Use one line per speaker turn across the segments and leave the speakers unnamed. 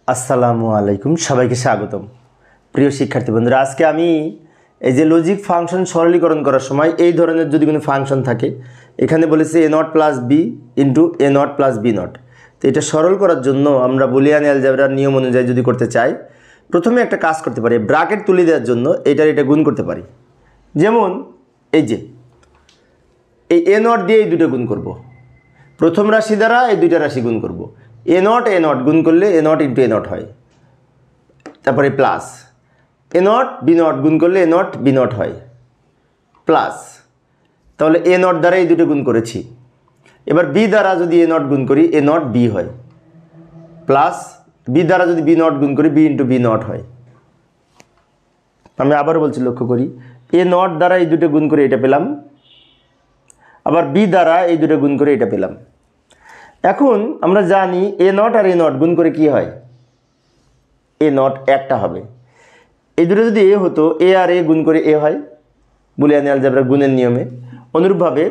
আসসালামু আলাইকুম, সবাইকে স্বাগতম। প্রিয় শিক্ষার্থী বন্ধুরা, আজকে আমি এই যে লজিক ফাংশন সরলীকরণ করার সময় এই ধরনের যদি কোনো ফাংশন থাকে, এখানে বলেছে a nought plus B into a nought plus B nought. তো এটা সরল করার জন্য আমরা বুলিয়ান অ্যালজেব্রার নিয়ম অনুযায়ী যদি করতে চাই, প্রথমে একটা কাজ করতে পারি, ব্র্যাকেট তুলে দেওয়ার জন্য এটা গুণ করতে পারি। যেমন এই যে এই a নট দিয়ে এই দুটো গুণ করব, প্রথম রাশি দ্বারা এই দুইটা রাশি গুণ করব। a নট গুণ করলে a nought into a nought হয়, তারপরে plus a nought B nought গুণ করলে a নট বি নট হয়, প্লাস তাহলে a নট দ্বারা এই দুটো গুণ করেছি। এবার বি দ্বারা যদি a নট গুণ করি a নট বি হয়, প্লাস বি দ্বারা যদি বি নট গুণ করি বি ইন্টু বি নট হয়। আমি আবার বলছি, লক্ষ্য করি, a নট দ্বারা এই দুটো গুণ করে এটা পেলাম, আবার বি দ্বারা এই দুটো গুণ করে এটা পেলাম। এখন আমরা জানি a নট আর a নট গুণ করে কি হয়, a নট একটা হবে। এই দুটো যদি a হতো, a আর a গুণ করে a হয় বুলিয়ান অ্যালজেব্রার গুণের নিয়মে। অনুরূপভাবে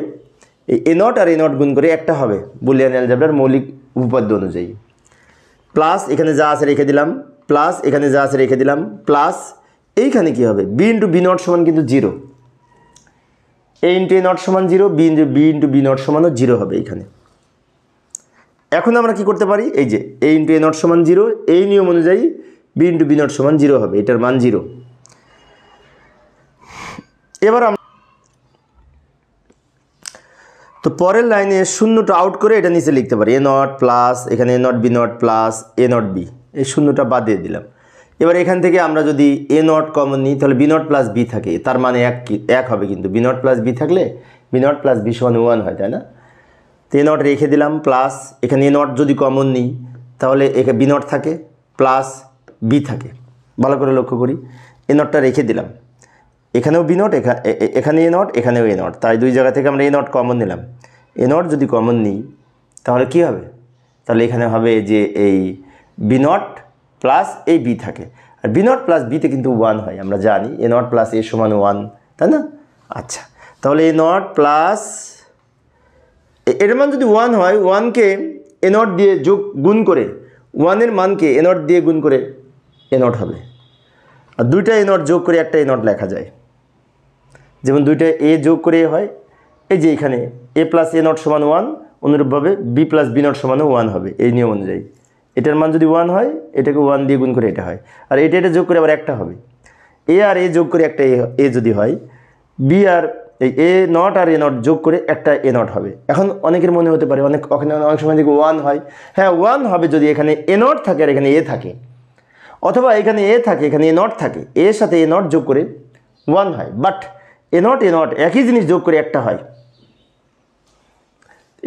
এই a নট আর a নট গুণ করে একটা হবে বুলিয়ান অ্যালজেব্রার মৌলিক উপপাদ্য অনুযায়ী। প্লাস এখানে যা আছে রেখে দিলাম, প্লাস এখানে যা আছে রেখে দিলাম, প্লাস এইখানে কি হবে, বি ইন্টু বি নট সমান কিন্তু zero, a into a not সমান zero, b into b not সমানও জিরো হবে এইখানে। এখন আমরা কি করতে পারি, এই যে a ইন্টু a নট সমান জিরো, এই নিয়ম অনুযায়ী বি ইন্টু বি নট সমান জিরো হবে, এটার মান জিরো। এবার তো পরের লাইনে শূন্যটা আউট করে এটা নিচে লিখতে পারি, a নট প্লাস এখানে a nought B nought plus a nought B, এই শূন্যটা বাদ দিয়ে দিলাম। এবার এখান থেকে আমরা যদি a নট কমন নিই, তাহলে বি নট প্লাস বি থাকে, তার মানে এক হবে, কিন্তু বি নট প্লাস বি থাকলে বি নট প্লাস বি সমান 1 হয়, তাই না? তো a নট রেখে দিলাম, প্লাস এখানে a নট যদি কমন নিই তাহলে এখানে বি নট থাকে প্লাস বি থাকে। ভালো করে লক্ষ্য করি, a নটটা রেখে দিলাম, এখানেও বি নট, এখানে a নট, এখানেও a নট, তাই দুই জায়গা থেকে আমরা a নট কমন নিলাম। a নট যদি কমন নিই তাহলে কি হবে, তাহলে এখানে হবে যে এই বি নট প্লাস এই বি থাকে, আর বি নট প্লাস বিতে কিন্তু 1 হয়, আমরা জানি a নট প্লাস a সমান 1, তাই না? আচ্ছা, তাহলে a নট প্লাস এর মান যদি 1 হয়, 1কে a নট দিয়ে গুণ করে 1-এর মানকে a নট দিয়ে গুণ করে a নট হবে, আর দুইটা a নট যোগ করে একটা a নট লেখা যায়। যেমন দুইটা a যোগ করে a হয়, এই যে এখানে a প্লাস a নট সমান 1, অনুরূপভাবে b প্লাস b নট সমানও 1 হবে এই নিয়ম অনুযায়ী। এটার মান যদি 1 হয়, এটাকে 1 দিয়ে গুণ করে এটা হয়, আর এটা যোগ করে আবার একটা হবে। a আর a যোগ করে একটা a যদি হয়, b আর এই a নট আর a নট যোগ করে একটা a নট হবে। এখন অনেকের মনে হতে পারে, অনেক সময় দেখি 1 হয়, হ্যাঁ 1 হবে যদি এখানে a নট থাকে আর এখানে a থাকে, অথবা এখানে a থাকে এখানে a নট থাকে, এর সাথে a নট যোগ করে 1 হয়, বাট a নট একই জিনিস যোগ করে একটা হয়।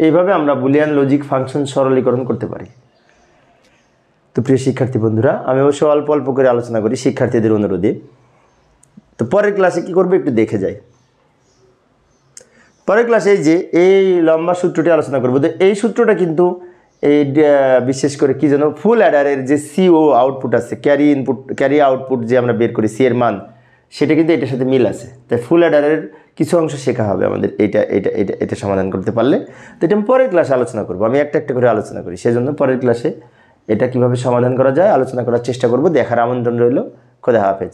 এইভাবে আমরা বুলিয়ান লজিক ফাংশন সরলীকরণ করতে পারি। তো প্রিয় শিক্ষার্থী বন্ধুরা, আমি অবশ্য অল্প অল্প করে আলোচনা করি শিক্ষার্থীদের অনুরোধে। তো পরের ক্লাসে কি করবো একটু দেখে যাই। পরের ক্লাসে এই যে এই লম্বা সূত্রটি আলোচনা করবো। তো এই সূত্রটা কিন্তু এই বিশেষ করে কি যেন, ফুল অ্যাডারের যে সিও আউটপুট আছে, ক্যারি আউটপুট যে আমরা বের করি সি এর মান, সেটা কিন্তু এটার সাথে মিল আছে। তাই ফুল অ্যাডারের কিছু অংশ শেখা হবে আমাদের এটা সমাধান করতে পারলে। তো এটা আমি পরের ক্লাসে আলোচনা করবো, আমি একটা করে আলোচনা করি, সেজন্য পরের ক্লাসে এটা কিভাবে সমাধান করা যায় আলোচনা করার চেষ্টা করব। দেখার আমন্ত্রণ রইল। খোদা হাফেজ।